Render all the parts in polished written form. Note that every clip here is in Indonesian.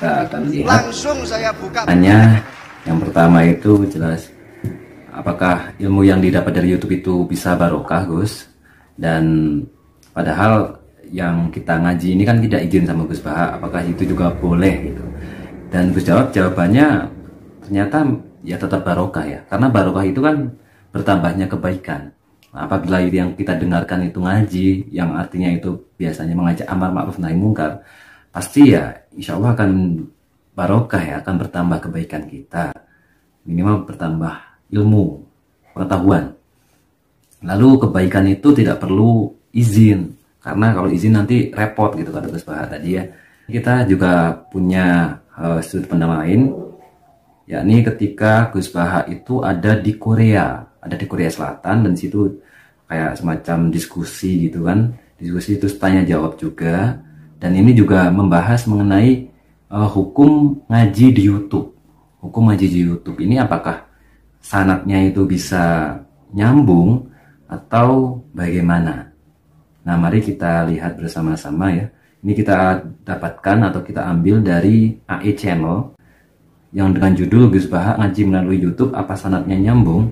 kita akan lihat. Langsung saya buka. Hanya yang pertama itu jelas, apakah ilmu yang didapat dari YouTube itu bisa barokah, Gus? Dan padahal yang kita ngaji ini kan tidak izin sama Gus Baha, apakah itu juga boleh gitu? Dan Gus jawab, jawabannya ternyata ya tetap barokah ya, karena barokah itu kan bertambahnya kebaikan. Nah, apabila yang kita dengarkan itu ngaji, yang artinya itu biasanya mengajak amar ma'ruf nahi mungkar, pasti ya insya Allah akan barokah ya, akan bertambah kebaikan kita, minimal bertambah ilmu, pengetahuan. Lalu kebaikan itu tidak perlu izin, karena kalau izin nanti repot gitu kata Gus Baha tadi ya. Kita juga punya sudut pandang lain, yakni ketika Gus Baha itu ada di Korea Selatan, dan situ kayak semacam diskusi gitu kan, diskusi itu tanya jawab juga, dan ini juga membahas mengenai hukum ngaji di YouTube. Hukum ngaji di YouTube ini apakah sanadnya itu bisa nyambung atau bagaimana? Nah, mari kita lihat bersama-sama ya. Ini kita dapatkan atau kita ambil dari AE Channel yang dengan judul Gus Baha ngaji melalui YouTube, apa sanadnya nyambung?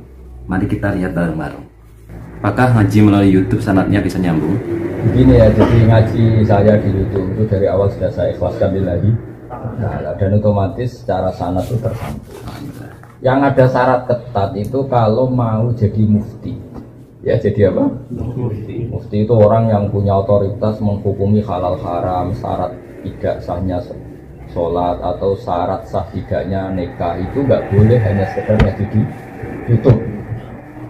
Mari kita lihat bareng-bareng. Apakah ngaji melalui YouTube sanadnya bisa nyambung? Begini ya, jadi ngaji saya di YouTube itu dari awal sudah saya ikhlaskan lagi. Nah, dan otomatis secara sanad itu tersambung. Yang ada syarat ketat itu kalau mau jadi mufti. Ya, jadi apa? Mufti itu orang yang punya otoritas menghukumi halal haram, syarat tidak sahnya sholat atau syarat sah tidaknya nikah itu nggak boleh hanya sekedar ngaji di YouTube.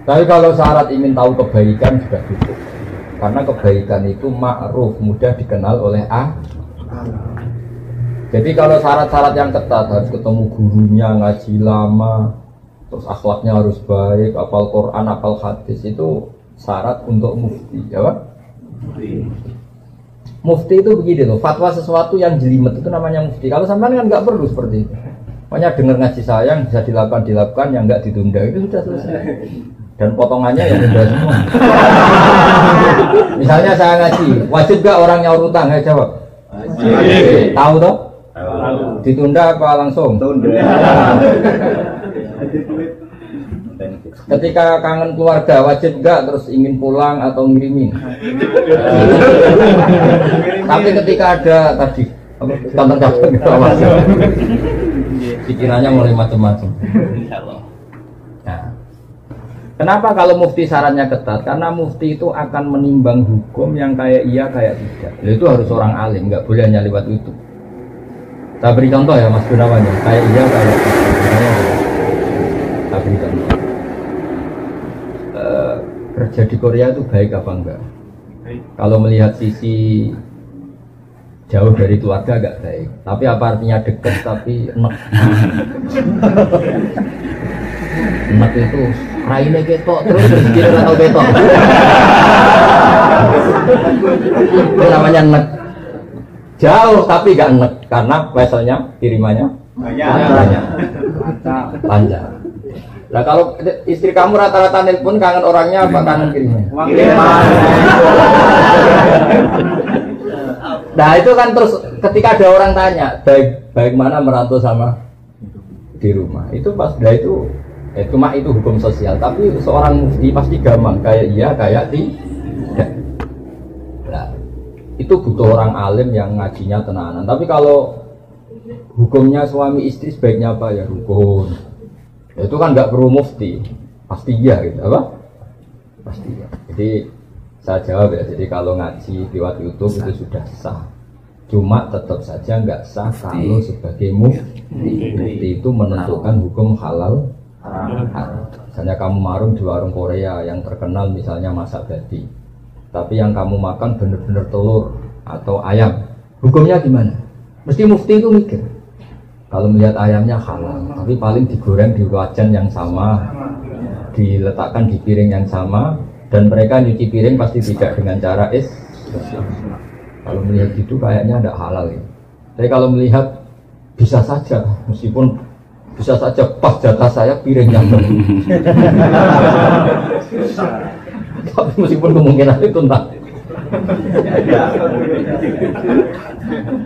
Tapi kalau syarat ingin tahu kebaikan juga cukup, karena kebaikan itu ma'ruf, mudah dikenal oleh Jadi kalau syarat-syarat yang ketat harus ketemu gurunya, ngaji lama, terus akhlaknya harus baik, hafal Quran, hafal hadis, itu syarat untuk mufti, ya Pak? Mufti itu begini loh, fatwa sesuatu yang jelimet itu namanya mufti. Kalau sampean kan nggak perlu seperti itu. Makanya dengar ngaji saya yang bisa dilakukan, yang nggak ditunda, itu sudah selesai. Dan potongannya yang mudah semua. Misalnya saya ngaji, wajib gak orang nyaur utang? Saya jawab. Wajib. Tahu toh? Ditunda apa langsung? Tunda. Ketika kangen keluarga wajib gak terus ingin pulang atau ngirimin? Tapi ketika ada tadi kantor-kantor pikirannya mulai macam-macam. Nah, kenapa kalau mufti syaratnya ketat? Karena mufti itu akan menimbang hukum yang kayak iya kayak tidak. Itu harus orang alim, nggak boleh hanya lewat YouTube. Saya beri contoh ya Mas Gunawan, kayak iya kayak tidak. Saya beri contoh. Kerja di Korea itu baik apa enggak? Kalau melihat sisi jauh dari keluarga agak baik. Tapi apa artinya dekat tapi enak? Enak itu raine ketok terus dia enggak tahu ketok. Itu namanya enak. Jauh tapi enggak enak karena veselnya kirimannya banyak. Panjang. Nah kalau istri kamu rata-rata nelpon kangen orangnya apa kangen kiriman? Kiriman. Nah itu kan terus ketika ada orang tanya baik mana merantau sama di rumah, itu pas dah itu cuma itu hukum sosial. Tapi seorang mufti pasti gampang kayak iya kayak tidak. Nah itu butuh orang alim yang ngajinya tenanan. Tapi kalau hukumnya suami istri sebaiknya apa ya rukun. Itu kan nggak perlu mufti, pasti iya gitu, apa? Pasti ya. Jadi saya jawab ya, jadi kalau ngaji lewat YouTube itu sudah sah. Cuma tetap saja nggak sah kalau sebagai mufti. Mufti itu menentukan hukum halal haram. Misalnya kamu marung di warung Korea yang terkenal misalnya masak babi, tapi yang kamu makan bener-bener telur atau ayam, hukumnya gimana? Mesti mufti itu mikir. Kalau melihat ayamnya halal, tapi paling digoreng di wajan yang sama, diletakkan di piring yang sama, dan mereka nyuci piring pasti tidak dengan cara Kalau melihat gitu kayaknya tidak halal ya. Tapi kalau melihat bisa saja, meskipun bisa saja pas jatah saya piringnya tapi meskipun kemungkinan itu entah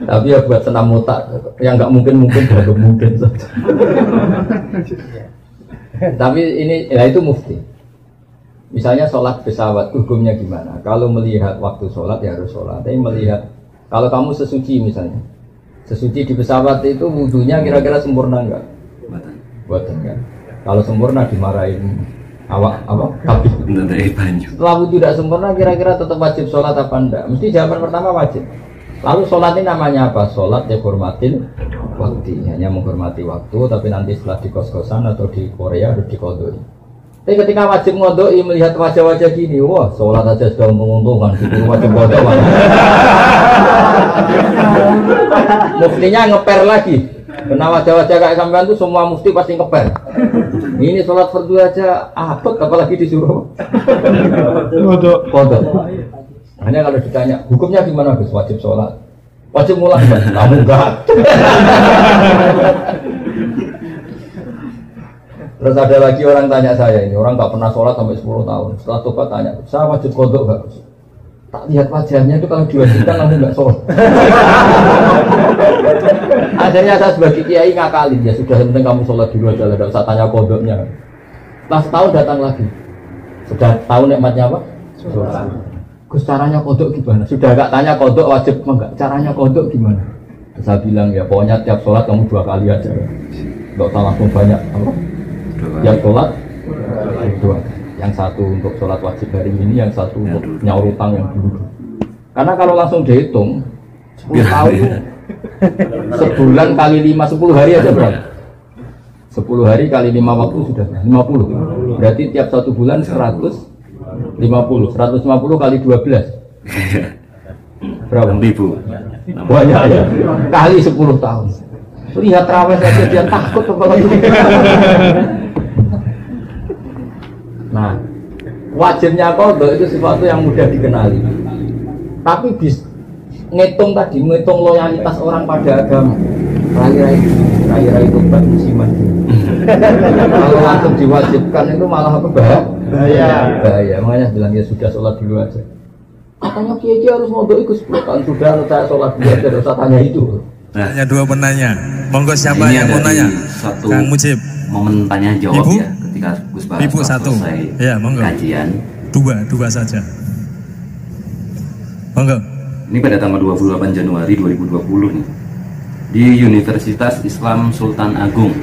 Tapi ya buat senam otak yang nggak mungkin belum mungkin saja. Tapi ini ya itu mufti. Misalnya sholat pesawat hukumnya gimana? Kalau melihat waktu sholat ya harus sholat. Tapi melihat kalau kamu sesuci misalnya, sesuci di pesawat itu wudunya kira-kira sempurna enggak? Buat enggak. Kalau sempurna dimarahin awak tapi setelah wudu tidak sempurna kira-kira tetap wajib sholat apa enggak? Mesti jawaban pertama wajib. Lalu sholat ini namanya apa? Sholat ya hormatin waktu, hanya menghormati waktu. Tapi nanti setelah di kos-kosan atau di Korea harus dikodoi. Tapi ketika wajib ngodoi melihat wajah-wajah gini, wah sholat aja sudah menguntungkan, gitu wajib ngodoi. Muftinya ngeper lagi. Karena wajah-wajah kayak sampean tuh semua mufti pasti ngeper. Ini sholat fardu aja abot, apalagi disuruh kodok. Hanya kalau ditanya hukumnya gimana Gus? Wajib sholat, wajib mulai, kamu enggak. Terus ada lagi orang tanya saya ini, orang nggak pernah sholat sampai 10 tahun. Setelah tobat tanya, saya wajib kodok nggak? Tak lihat wajahnya itu kalau diwajibkan langsung nggak sholat. Akhirnya saya sebagai kiai ngakalin, ya sudah penting kamu sholat dulu aja, tidak usah tanya kodoknya. Setelah setahun datang lagi, sudah tahu nikmatnya apa? Sholat. Gus caranya kodok gimana? Sudah nggak tanya kodok wajib enggak? Caranya kodok gimana? Saya bilang ya pokoknya tiap sholat kamu 2 kali aja, nggak usah langsung banyak. Apa? Yang sholat 2, yang satu untuk sholat wajib hari ini, yang satu untuk nyaur utang yang dulu. Karena kalau langsung dihitung 10 tahun sebulan kali 5, 10 hari aja berapa? 10 hari kali 5 waktu sudah 50. Berarti tiap 1 bulan 150 kali 12 berapa? 6.000. Banyak ya, kali 10 tahun. Lihat raweh saja dia takut apalagi. Nah, wajibnya kodok itu sesuatu yang mudah dikenali. Tapi ngitung loyalitas orang pada agama. Rai-rai tobat musiman. Kalau langsung diwajibkan itu malah apa bahaya. Makanya bilang ya sudah sholat dulu aja. Katanya kiai harus kodok itu 10 tahun sudah, saya sholat dulu aja, tidak usah tanya itu. Nah, hanya 2 penanya. Monggo siapa yang mau nanya? Kang Mujib. Momen tanya jawab Ibu? Ya ketika Gus Baras Ibu 1 ya, monggo. Kajian 2 saja. Monggo. Ini pada tanggal 28 Januari 2020 nih di Universitas Islam Sultan Agung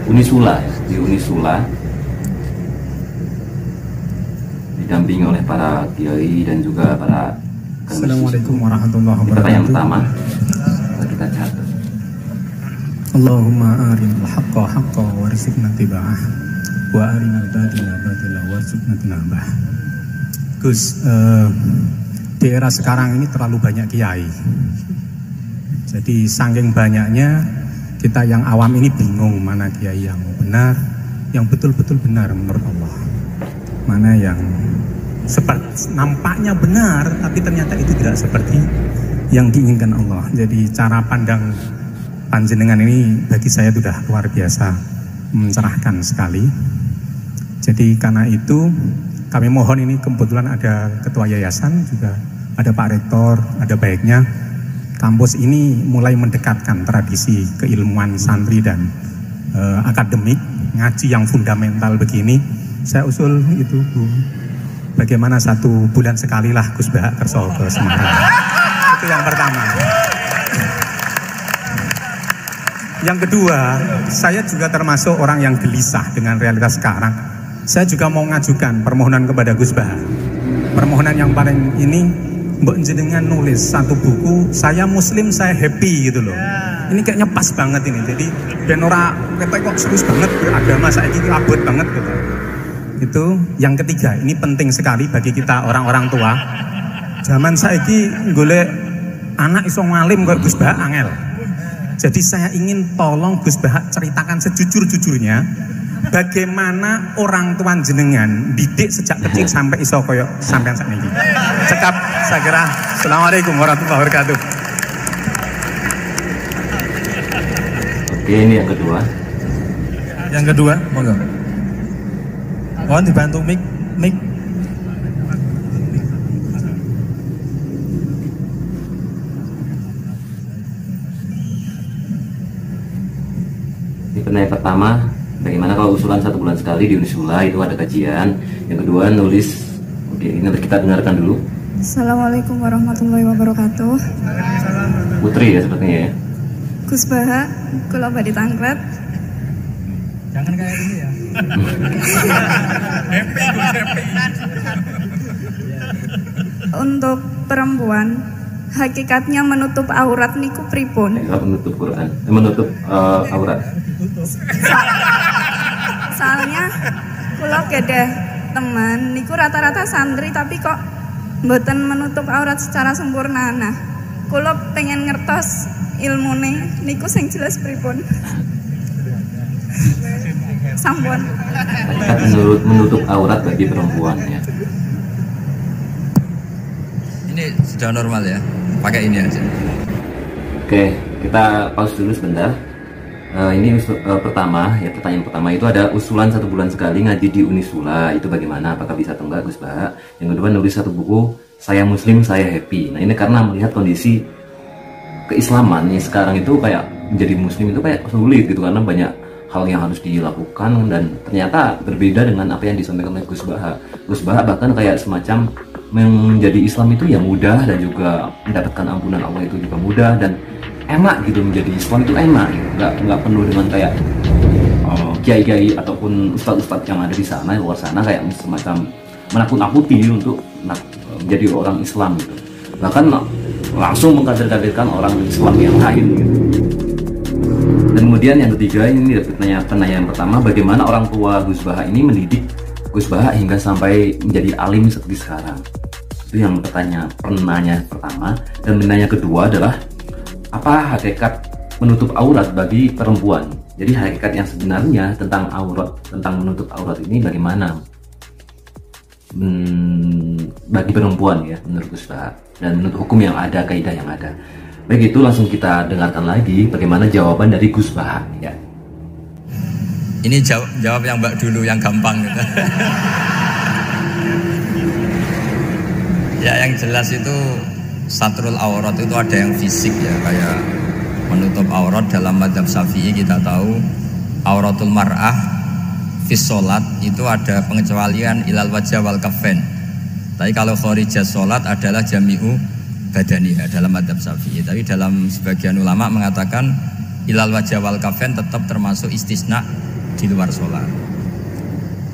Unisula, di Unisula didampingi oleh para kiai dan juga para. Assalamualaikum warahmatullahi wabarakatuh. Pertanyaan pertama kita catat. Allahumma arinal haqqa haqqa warzuqna tiba'ah wa arinal batila batila warzuqna tinabah. Gus, di era sekarang ini terlalu banyak kiai. Jadi saking banyaknya kita yang awam ini bingung mana kiai yang benar, yang betul-betul benar menurut Allah. Mana yang nampaknya benar tapi ternyata itu tidak seperti yang diinginkan Allah. Jadi cara pandang panjenengan ini bagi saya sudah luar biasa mencerahkan sekali. Jadi karena itu kami mohon, ini kebetulan ada ketua yayasan, juga ada Pak Rektor, ada baiknya kampus ini mulai mendekatkan tradisi keilmuan santri dan akademik, ngaji yang fundamental begini. Saya usul itu Bu, bagaimana 1 bulan sekali lah Gus Bahak kerso ke Semarang. Itu yang pertama. Yang kedua, saya juga termasuk orang yang gelisah dengan realitas sekarang. Saya juga mau ngajukan permohonan kepada Gus Bahak. Permohonan yang paling ini, mbok jenengan nulis 1 buku, saya Muslim, saya happy gitu loh. Ini kayaknya pas banget ini. Jadi ben ora ketek kok serius banget beragama saya ini abot banget gitu. Itu yang ketiga, ini penting sekali bagi kita orang-orang tua. Zaman saiki golek anak iso ngalim kok Gus Bahak angel. Jadi saya ingin tolong Gus Bahak ceritakan sejujur-jujurnya bagaimana orang tua jenengan didik sejak kecil sampai iso koyo sampean sakniki. Cekap saya kira. Assalamualaikum warahmatullahi wabarakatuh. Oke, ini yang kedua. Yang kedua, monggo. Mohon dibantu mic. Ini pertanyaan pertama, bagaimana kalau usulan 1 bulan sekali di Unisula itu ada kajian. Yang kedua nulis, oke ini kita dengarkan dulu. Assalamualaikum warahmatullahi wabarakatuh. Putri ya sepertinya ya. Gus Baha, kula badhe tangklet. Jangan kayak ini ya. Untuk perempuan, hakikatnya menutup aurat niku pripun? Menutup Quran, menutup aurat. Soalnya kula gadah teman niku rata-rata santri tapi kok mboten menutup aurat secara sempurna. Nah, kula pengen ngertos ilmune niku sing jelas pripun. Sampun. Menurut menutup aurat bagi perempuan ya. Ini sudah normal ya, pakai ini aja. Oke, kita pause dulu sebentar. Ini pertama, ya pertanyaan pertama itu ada usulan 1 bulan sekali ngaji di Unisula, itu bagaimana? Apakah bisa atau enggak, Gus Baha? Yang kedua nulis 1 buku, Saya Muslim, Saya Happy. Nah ini karena melihat kondisi keislaman nih sekarang itu kayak menjadi Muslim itu kayak sulit gitu karena banyak hal yang harus dilakukan dan ternyata berbeda dengan apa yang disampaikan oleh Gus Baha. Gus Baha bahkan kayak semacam menjadi Islam itu yang mudah dan juga mendapatkan ampunan Allah itu juga mudah dan enak gitu, menjadi Islam itu enak gitu. Nggak penuh dengan kayak kiai-kiai ataupun ustadz-ustadz yang ada di sana, luar sana kayak semacam menakut-nakuti untuk menjadi orang Islam gitu. Bahkan langsung mengkader-kaderkan orang Islam yang lain gitu. Dan kemudian yang ketiga, ini pertanyaan pertama, bagaimana orang tua Gus Baha ini mendidik Gus Baha hingga sampai menjadi alim seperti sekarang? Itu yang penanya pertama. Dan pertanyaan kedua adalah apa hakikat menutup aurat bagi perempuan? Jadi hakikat yang sebenarnya tentang aurat, tentang menutup aurat ini bagaimana bagi perempuan ya menurut Gus Baha, dan menurut hukum yang ada, kaidah yang ada. Baik, itu langsung kita dengarkan lagi bagaimana jawaban dari Gus Baha ya. Ini jawab yang Mbak dulu yang gampang gitu. Ya yang jelas itu satrul aurat itu ada yang fisik ya, kayak menutup aurat dalam madzhab Syafi'i kita tahu auratul mar'ah fis sholat itu ada pengecualian ilal wajah wal kafain. Tapi kalau kharijah sholat adalah jami'u badaniha dalam madzhab Syafi'i. Tapi dalam sebagian ulama mengatakan ilal wajah wal kafain tetap termasuk istisna di luar sholat.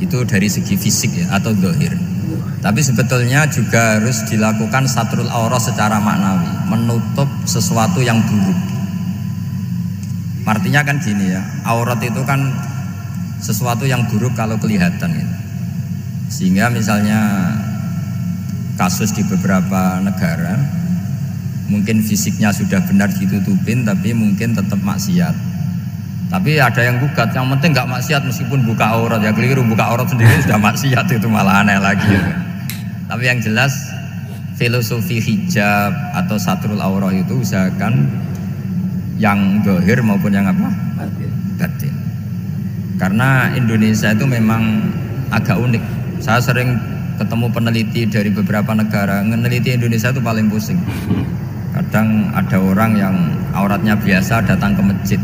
Itu dari segi fisik ya atau zahir. Tapi sebetulnya juga harus dilakukan satrul aurat secara maknawi, menutup sesuatu yang buruk. Artinya kan gini ya, aurat itu kan sesuatu yang buruk kalau kelihatan gitu. Sehingga misalnya kasus di beberapa negara mungkin fisiknya sudah benar ditutupin tapi mungkin tetap maksiat. Tapi ada yang gugat, yang penting nggak maksiat meskipun buka aurat, ya keliru, buka aurat sendiri sudah maksiat, itu malah aneh lagi gitu. Tapi yang jelas filosofi hijab atau satrul aurat itu usahakan yang zahir maupun yang apa? Batin. Karena Indonesia itu memang agak unik. Saya sering ketemu peneliti dari beberapa negara, meneliti Indonesia itu paling pusing. Kadang ada orang yang auratnya biasa datang ke masjid,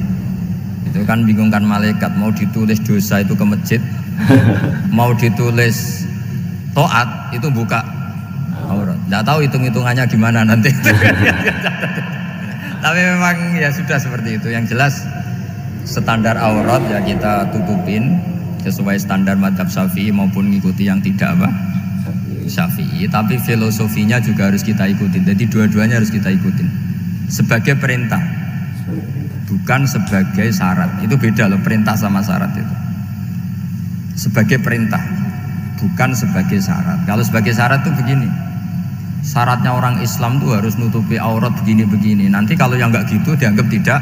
itu kan bingungkan malaikat, mau ditulis dosa itu ke masjid, mau ditulis toat itu buka aurat. Nggak tahu hitung-hitungannya gimana nanti. Tapi memang ya sudah seperti itu. Yang jelas standar aurat ya kita tutupin sesuai standar madzhab Syafi'i maupun ngikuti yang tidak apa Syafi'i. Tapi filosofinya juga harus kita ikutin. Jadi dua-duanya harus kita ikutin sebagai perintah, bukan sebagai syarat. Itu beda loh, perintah sama syarat itu. Sebagai perintah, bukan sebagai syarat. Kalau sebagai syarat itu begini, syaratnya orang Islam tuh harus nutupi aurat begini-begini. Nanti kalau yang nggak gitu dianggap tidak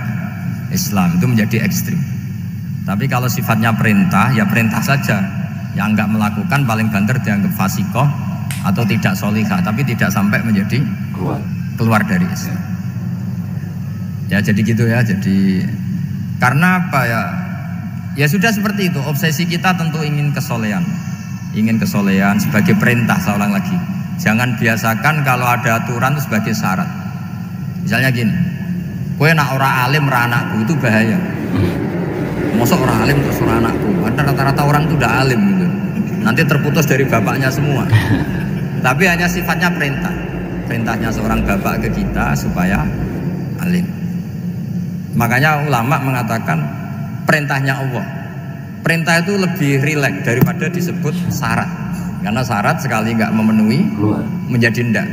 Islam, itu menjadi ekstrim. Tapi kalau sifatnya perintah, ya perintah saja. Yang nggak melakukan paling banter dianggap fasikoh atau tidak solihah, tapi tidak sampai menjadi keluar dari Islam. Ya jadi gitu ya. Jadi karena apa ya? Ya sudah seperti itu. Obsesi kita tentu ingin kesolehan, sebagai perintah. Saya ulang lagi, jangan biasakan kalau ada aturan itu sebagai syarat. Misalnya gini, kowe nak ora alim ra anakku, itu bahaya. Mosok orang alim terus orang anakku. Karena rata-rata orang itu udah alim gitu. Nanti terputus dari bapaknya semua. Tapi hanya sifatnya perintah. Perintahnya seorang bapak ke kita supaya alim. Makanya ulama mengatakan perintahnya Allah. Perintah itu lebih rileks daripada disebut syarat. Karena syarat sekali nggak memenuhi menjadi ndak.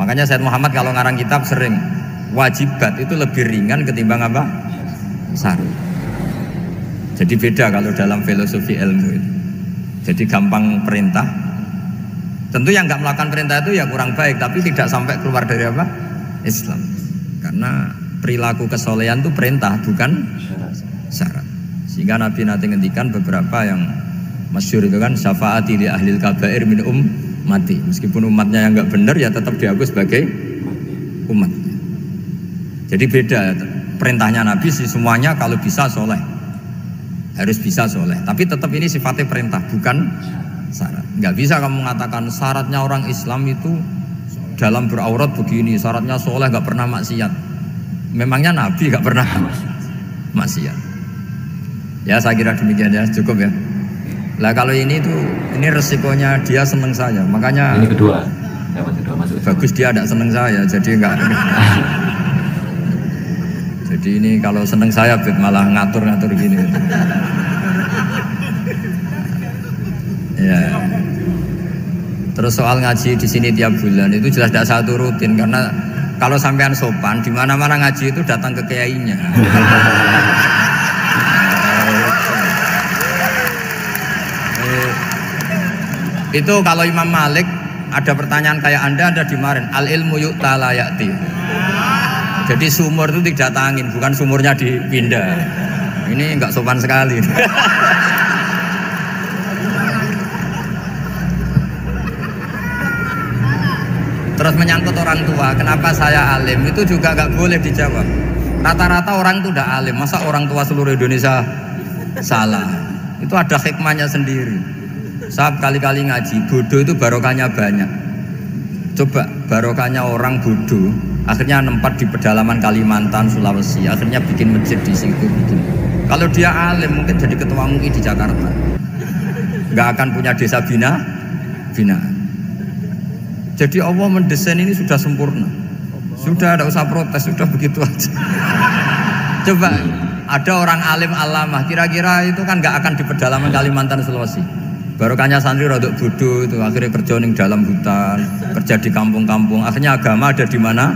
Makanya Sayyid Muhammad kalau ngarang kitab sering wajibat itu lebih ringan ketimbang apa? Syarat. Jadi beda kalau dalam filosofi ilmu itu. Jadi gampang perintah. Tentu yang nggak melakukan perintah itu ya kurang baik, tapi tidak sampai keluar dari apa? Islam. Karena perilaku kesolehan itu perintah, bukan syarat. Sehingga Nabi nanti ngendikan beberapa yang masyhur itu kan syafaati li ahlil kabair min mati. Meskipun umatnya yang nggak benar ya tetap diakui sebagai umat. Jadi beda perintahnya Nabi sih semuanya kalau bisa soleh. Harus bisa soleh. Tapi tetap ini sifatnya perintah, bukan syarat. Nggak bisa kamu mengatakan syaratnya orang Islam itu dalam beraurat begini, syaratnya soleh nggak pernah maksiat. Memangnya Nabi nggak pernah maksiat. Ya saya kira demikian ya, cukup ya. Lah kalau ini resikonya dia seneng saya, makanya ini kedua, dapat kedua masuk. Bagus dia tidak seneng saya, jadi enggak. Jadi ini kalau seneng saya malah ngatur-ngatur gini. Ya. Terus soal ngaji di sini tiap bulan itu jelas tidak satu rutin karena kalau sampean sopan di mana-mana ngaji itu datang ke kiainya. Itu kalau Imam Malik ada pertanyaan kayak Anda dimarahin al ilmu yu'ta la ya'ti. Jadi sumur itu tidak tangin, bukan sumurnya dipindah. Ini enggak sopan sekali. Terus menyangkut orang tua, kenapa saya alim itu juga enggak boleh dijawab. Rata-rata orang itu udah alim, masa orang tua seluruh Indonesia salah? Itu ada hikmahnya sendiri. Saya kali-kali ngaji, bodoh itu barokahnya banyak. Coba barokahnya orang bodoh, akhirnya nempat di pedalaman Kalimantan, Sulawesi, akhirnya bikin masjid di situ. Kalau dia alim mungkin jadi ketua MUI di Jakarta, nggak akan punya desa binaan. Jadi Allah mendesain ini sudah sempurna, sudah tidak usah protes, sudah begitu aja. Coba ada orang alim alamah, kira-kira itu kan nggak akan di pedalaman Kalimantan, Sulawesi. Barokahnya santri rodok bodoh itu akhirnya kerja di dalam hutan, kerja di kampung-kampung. Akhirnya agama ada di mana?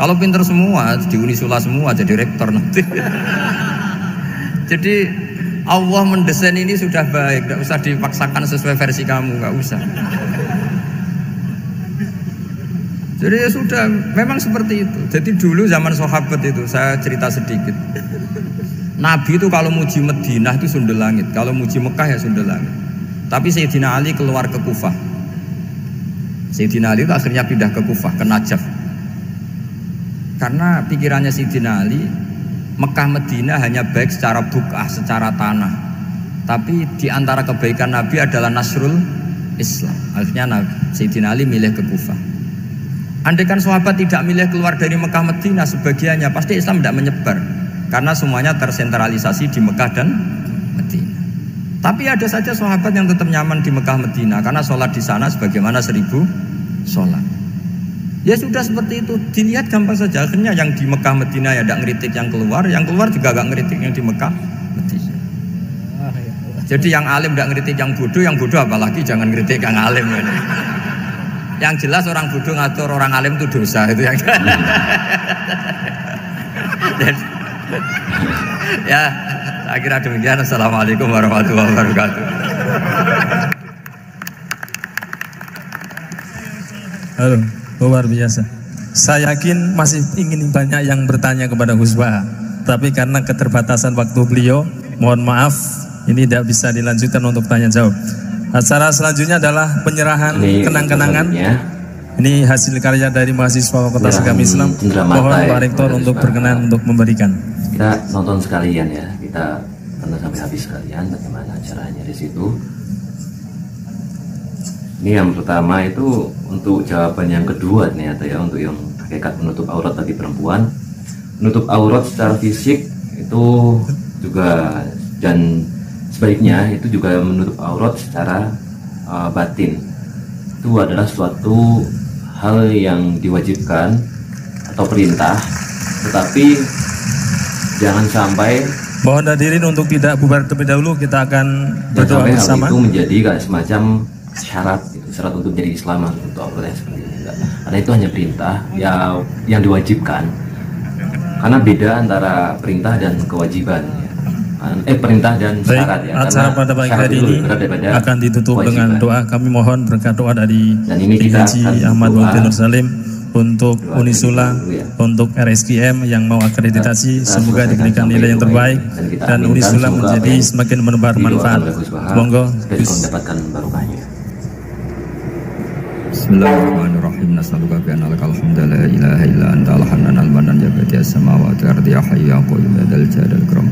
Kalau pinter semua, di Unisula semua jadi rektor nanti. Jadi Allah mendesain ini sudah baik, tidak usah dipaksakan sesuai versi kamu, nggak usah. Jadi ya sudah, memang seperti itu. Jadi dulu zaman sahabat itu, saya cerita sedikit. Nabi itu kalau muji Madinah itu sundel langit, kalau muji Mekah ya sundel langit. Tapi Sayyidina Ali keluar ke Kufah. Sayyidina Ali itu akhirnya pindah ke Kufah, ke Najaf. Karena pikirannya Sayyidina Ali, Mekah Madinah hanya baik secara bukah, secara tanah. Tapi di antara kebaikan Nabi adalah nasrul Islam. Akhirnya Sayyidina Ali milih ke Kufah. Andaikan sahabat tidak milih keluar dari Mekah Madinah sebagiannya, pasti Islam tidak menyebar. Karena semuanya tersentralisasi di Mekah dan Madinah. Tapi ada saja sahabat yang tetap nyaman di Mekah Madinah karena sholat di sana sebagaimana 1000 sholat. Ya sudah seperti itu, dilihat gampang saja. Akhirnya yang di Mekah Madinah ya tidak ngeritik yang keluar juga gak ngeritik yang di Mekah Madinah. Jadi yang alim tidak ngeritik yang bodoh apalagi jangan ngeritik yang alim. Yang jelas orang bodoh ngatur orang alim itu dosa itu yang. Ya, saya kira demikian. Assalamualaikum warahmatullahi wabarakatuh. Halo, luar biasa. Saya yakin masih ingin banyak yang bertanya kepada Gus Baha, tapi karena keterbatasan waktu beliau, mohon maaf, ini tidak bisa dilanjutkan untuk tanya jawab. Acara selanjutnya adalah penyerahan kenang-kenangan. Ini hasil karya dari mahasiswa Fakultas Agama Islam. Mohon Pak Rektor untuk berkenan untuk memberikan. Kita nonton sekalian ya, kita tonton sampai habis sekalian bagaimana caranya di situ. Ini yang pertama itu untuk jawaban yang kedua nih atau ya untuk yang hakikat menutup aurat bagi perempuan. Menutup aurat secara fisik itu juga, dan sebaliknya itu juga menutup aurat secara batin. Itu adalah suatu hal yang diwajibkan atau perintah, tetapi jangan sampai mohon hadirin untuk tidak bubar terlebih dahulu, kita akan berdoa bersama. Hal itu menjadi kayak semacam syarat, gitu, syarat untuk jadi Islam untuk aurat seperti ini. Karena itu hanya perintah yang diwajibkan. Karena beda antara perintah dan kewajiban. Perintah dan syarat ya. Acara pada pagi hari ini akan ditutup dengan doa. Kami mohon berkat doa dari Haji Ahmad Muhyiddin Nur Salim untuk Unisula, untuk RSKM yang mau akreditasi, semoga diberikan nilai yang terbaik dan Unisula menjadi semakin menebar manfaat. Monggo mendapatkan barokahnya. Bismillahirrahmanirrahim. Nas'aluka bi anna lakal hamda la ilaha illa anta al-hanan al-manan ya badi'as samawati wal ardi ya hayyu ya qayyum ya dzal jalali wal ikram.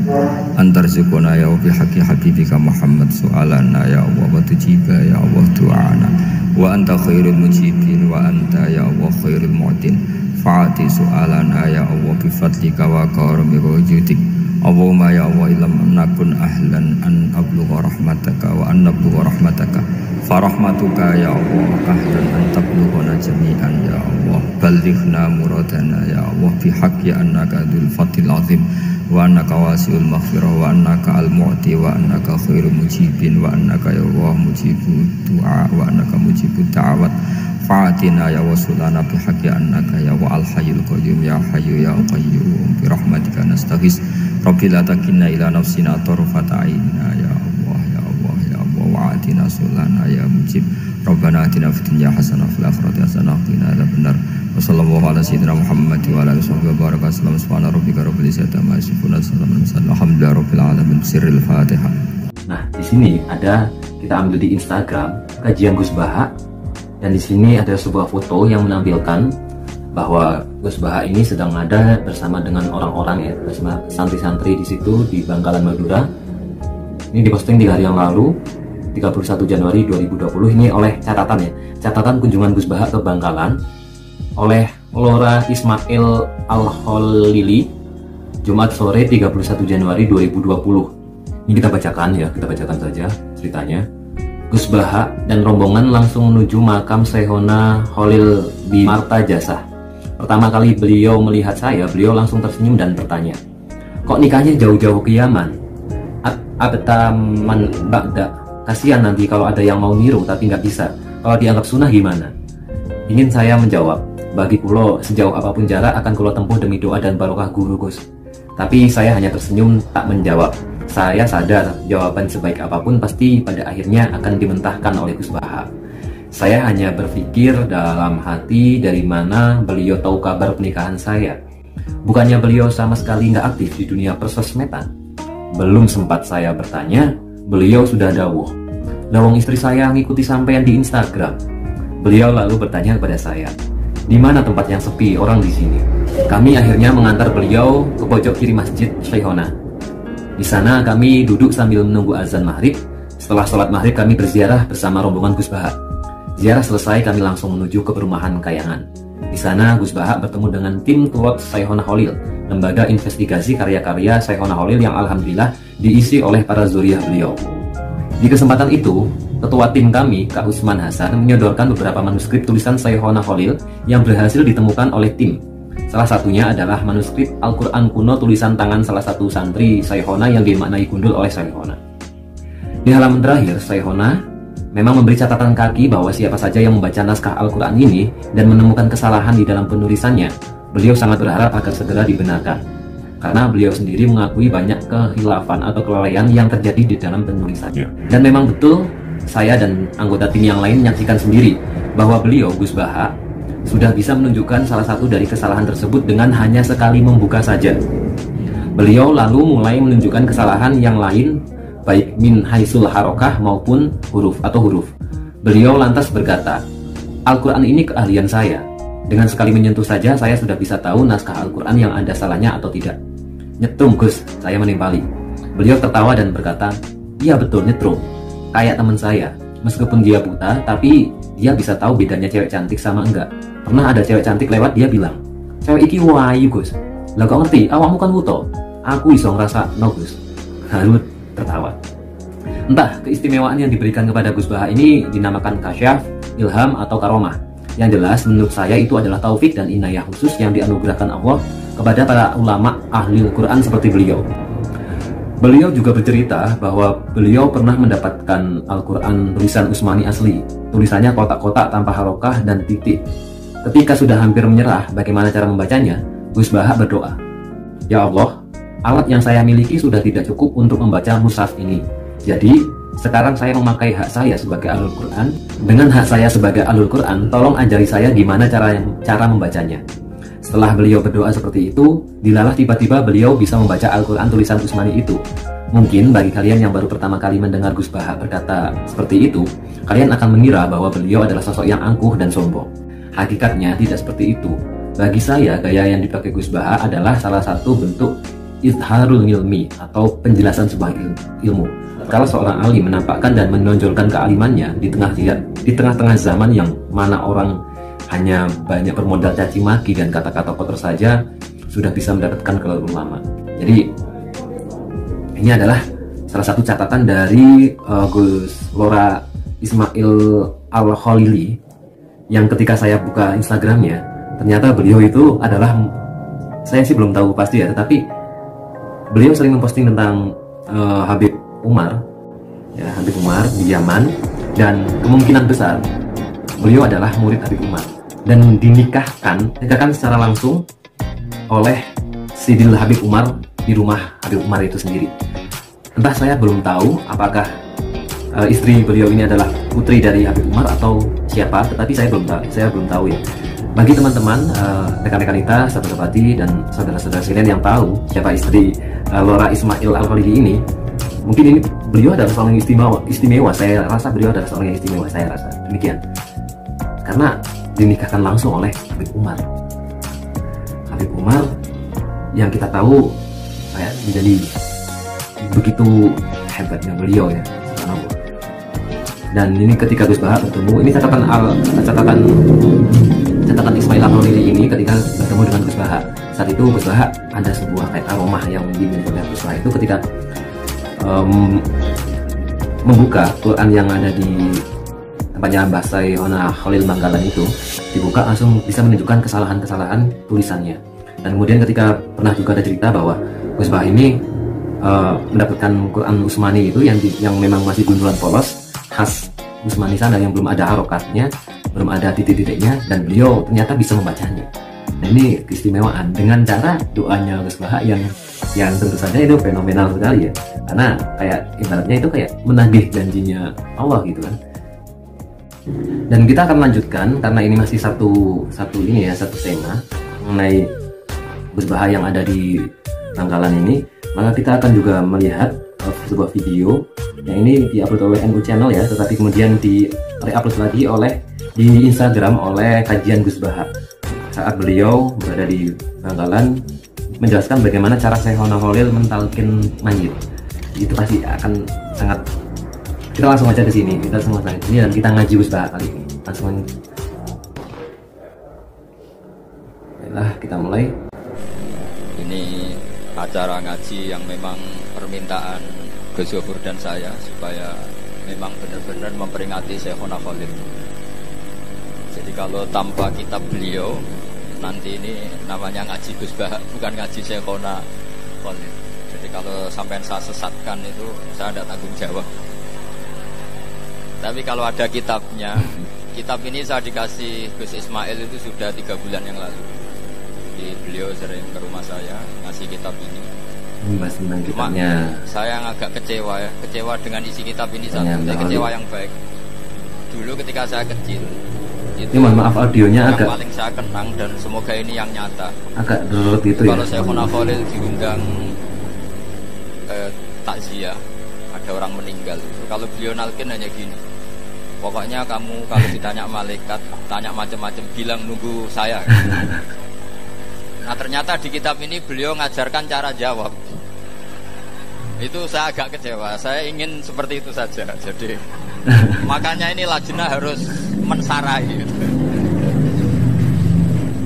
Antarzuquna ya bi haqqi habibika Muhammad su'alana ya Allah wa tujiba ya Allah du'ana wa anta khairul mujibin wa anta ya Allah khairul mu'tin. Fa'ati su'alana ya Allah bi fadlika wa karamika wa judika. Allahumma ya Allah ilam nakun ahlan an ablugha rahmataka wa an nablugha rahmataka farahmatuka ya Allah ahlan an tablughana jami'an ya Allah ballighna muradana ya Allah bihaqqi annaka dzul fadlil azim wa annaka wasi'ul maghfirah wa annaka al-mu'ti wa annaka khairul mujibin wa annaka ya Allah mujibud du'a wa annaka mujibud da'awat fa'atina ya wasulana bihaqqi annaka ya wa al-hayyul qayyum ya hayyu ya qayyum bi rahmatika nastaghis rabbil la takilna ila nafsina tarfata ainina ya Allah ya Allah ya Allah wa'atina sulana ya mujib rabbana atina fid dunya hasanah fil akhirati hasanah wa qina adzabannar wa sallallahu ala sayyidina Muhammad wa ala alihi wa baraka sallam subhana rabbika rabbil izzati amma yasifun alhamdulillahi rabbil alamin sirril fatihah. Nah, di sini ada, kita ambil di Instagram kajian Gus Baha, dan di sini ada sebuah foto yang menampilkan bahwa Gus Baha ini sedang ada bersama dengan orang-orang ya, bersama santri-santri di situ di Bangkalan Madura. Ini diposting 3 hari yang lalu, 31 Januari 2020. Ini oleh catatan ya, catatan kunjungan Gus Baha ke Bangkalan oleh Lora Ismail Al-Kholili, Jumat sore 31 Januari 2020. Ini kita bacakan ya, kita bacakan saja ceritanya. Gus Baha dan rombongan langsung menuju makam Syekhona Kholil di Marta Jasa. Pertama kali beliau melihat saya, beliau langsung tersenyum dan bertanya, "Kok nikahnya jauh-jauh ke Yaman? Abtaman Bagda. Kasihan nanti kalau ada yang mau niru tapi nggak bisa. Kalau dianggap sunnah gimana?" Ingin saya menjawab, "Bagi kulo sejauh apapun jarak akan kulo tempuh demi doa dan barokah guru Gus." Tapi saya hanya tersenyum tak menjawab. Saya sadar jawaban sebaik apapun pasti pada akhirnya akan dimentahkan oleh Gus Baha. Saya hanya berpikir dalam hati dari mana beliau tahu kabar pernikahan saya. Bukannya beliau sama sekali nggak aktif di dunia persosmedan. Belum sempat saya bertanya, beliau sudah dawuh, "Lawang istri saya ngikuti sampean di Instagram." Beliau lalu bertanya kepada saya, "Di mana tempat yang sepi orang di sini?" Kami akhirnya mengantar beliau ke pojok kiri masjid Syekhona. Di sana kami duduk sambil menunggu azan maghrib. Setelah sholat maghrib kami berziarah bersama rombongan Gus Baha. Ziarah selesai kami langsung menuju ke perumahan Kayangan. Di sana Gus Baha bertemu dengan tim Tulot Syekhona Kholil, lembaga investigasi karya-karya Syekhona Kholil yang alhamdulillah diisi oleh para zuriyah beliau. Di kesempatan itu, ketua tim kami, Kak Usman Hasan, menyodorkan beberapa manuskrip tulisan Syekhona Kholil yang berhasil ditemukan oleh tim. Salah satunya adalah manuskrip Al-Quran kuno tulisan tangan salah satu santri Syekhona yang dimaknai gundul oleh Syekhona. Di halaman terakhir, Syekhona memang memberi catatan kaki bahwa siapa saja yang membaca naskah Al-Quran ini dan menemukan kesalahan di dalam penulisannya, beliau sangat berharap agar segera dibenarkan. Karena beliau sendiri mengakui banyak kekhilafan atau kelalaian yang terjadi di dalam penulisannya. Dan memang betul, saya dan anggota tim yang lain menyaksikan sendiri bahwa beliau, Gus Baha, sudah bisa menunjukkan salah satu dari kesalahan tersebut dengan hanya sekali membuka saja. Beliau lalu mulai menunjukkan kesalahan yang lain, baik min haisul harokah maupun huruf. Beliau lantas berkata, "Al-Quran ini keahlian saya. Dengan sekali menyentuh saja saya sudah bisa tahu naskah Al-Quran yang ada salahnya atau tidak." "Nyetrum Gus," saya menimpali. Beliau tertawa dan berkata, "Iya betul nyetrum. Kayak teman saya. Meskipun dia buta, tapi dia bisa tahu bedanya cewek cantik sama enggak. Pernah ada cewek cantik lewat, dia bilang, 'Cewek iki wayu Gus.' Lah kok ngerti, awakmu kan buta. aku iso ngerasa no Gus. Lalu tertawa. Entah keistimewaan yang diberikan kepada Gus Baha ini dinamakan kasyaf, ilham, atau karomah. Yang jelas menurut saya itu adalah taufik dan inayah khusus yang dianugerahkan Allah kepada para ulama ahli Al-Quran seperti beliau. Beliau juga bercerita bahwa beliau pernah mendapatkan Al-Quran tulisan Utsmani asli. Tulisannya kotak-kotak tanpa harokah dan titik. Ketika sudah hampir menyerah bagaimana cara membacanya, Gus Baha berdoa, "Ya Allah, alat yang saya miliki sudah tidak cukup untuk membaca mushaf ini. Jadi, sekarang saya memakai hak saya sebagai ahlul Quran. Dengan hak saya sebagai ahlul Quran, tolong ajari saya gimana cara membacanya." Setelah beliau berdoa seperti itu, dilalah tiba-tiba beliau bisa membaca Al-Quran tulisan Utsmani itu. Mungkin bagi kalian yang baru pertama kali mendengar Gus Baha berkata seperti itu, kalian akan mengira bahwa beliau adalah sosok yang angkuh dan sombong. Hakikatnya tidak seperti itu. Bagi saya, gaya yang dipakai Gus Baha adalah salah satu bentuk izharul ilmi atau penjelasan sebuah ilmu. Kalau seorang alim menampakkan dan menonjolkan kealimannya di tengah-tengah zaman yang mana orang hanya banyak bermodal caci maki dan kata-kata kotor saja sudah bisa mendapatkan gelar ulama. Jadi ini adalah salah satu catatan dari Gus Lora Ismail Al-Khalili yang ketika saya buka Instagramnya, ternyata beliau itu adalah, saya sih belum tahu pasti ya, tetapi beliau sering memposting tentang Habib Umar, ya, Habib Umar di Yaman, dan kemungkinan besar beliau adalah murid Habib Umar dan dinikahkan secara langsung oleh Sidil Habib Umar di rumah Habib Umar itu sendiri. Entah, saya belum tahu apakah istri beliau ini adalah putri dari Habib Umar atau siapa, tetapi saya belum tahu ya. Bagi teman-teman, rekan-rekan kita, sahabat-sahabati dan saudara-saudara sekalian yang tahu siapa istri Lora Ismail Al-Khalili ini, mungkin ini beliau adalah seorang yang istimewa. Saya rasa beliau adalah seorang yang istimewa, saya rasa demikian. Karena dinikahkan langsung oleh Habib Umar. Habib Umar yang kita tahu kayak menjadi begitu hebatnya beliau ya. Dan ini ketika Gus Baha bertemu, ini catatan Ismail Al-Khalili ini ketika bertemu dengan Gus Baha. Saat itu Gus Baha ada sebuah kayak aromah yang dimiliki oleh Gus Baha itu ketika membuka Quran yang ada di tempatnya Mbah Sayhona Khalil Manggalan itu, dibuka langsung bisa menunjukkan kesalahan-kesalahan tulisannya. Dan kemudian ketika pernah juga ada cerita bahwa Gus Baha ini mendapatkan Quran Utsmani itu yang memang masih gundulan polos khas Utsmani sana, yang belum ada harokatnya, belum ada titik-titiknya, dan beliau ternyata bisa membacanya. Nah, ini keistimewaan dengan cara doanya Gus Baha yang tentu saja itu fenomenal sekali ya, karena kayak ibaratnya itu kayak menagih janjinya Allah gitu kan. Dan kita akan lanjutkan karena ini masih satu tema mengenai Gus Baha yang ada di Bangkalan ini. Maka kita akan juga melihat sebuah video yang ini diupload oleh NU Channel ya, tetapi kemudian di re-upload lagi di Instagram oleh Kajian Gus Baha saat beliau berada di Bangkalan menjelaskan bagaimana cara Sayhona Khalil mentalkin mayit. Itu pasti akan sangat. Kita langsung aja ke sini, dan kita ngaji Gus Baha kali ini. Langsung. Baiklah, kita mulai. Ini acara ngaji yang memang permintaan Gus Yofur dan saya supaya memang benar-benar memperingati Sayhona Khalil. Jadi kalau tanpa kitab beliau, nanti ini namanya ngaji Gus Baha, bukan ngaji Sayhona Khalil. Jadi kalau sampai saya sesatkan itu, saya ada tanggung jawab. Tapi kalau ada kitabnya, kitab ini saya dikasih Gus Ismail itu sudah 3 bulan yang lalu. Jadi beliau sering ke rumah saya ngasih kitab ini. Mas tentang kitabnya. Saya yang agak kecewa ya, kecewa dengan isi kitab ini satu. Saya kecewa yang baik. Dulu ketika saya kecil, itu ini mohon maaf audionya yang agak paling saya kenang dan semoga ini yang nyata. Agak derut itu ya. Kalau Sayhona Khalil diundang takziah, ada orang meninggal. Kalau beliau nalkin hanya gini. Pokoknya kamu kalau ditanya malaikat, tanya macam-macam, bilang nunggu saya. Nah ternyata di kitab ini beliau ngajarkan cara jawab. Itu saya agak kecewa. Saya ingin seperti itu saja. Jadi makanya ini lajnah harus mensarai gitu.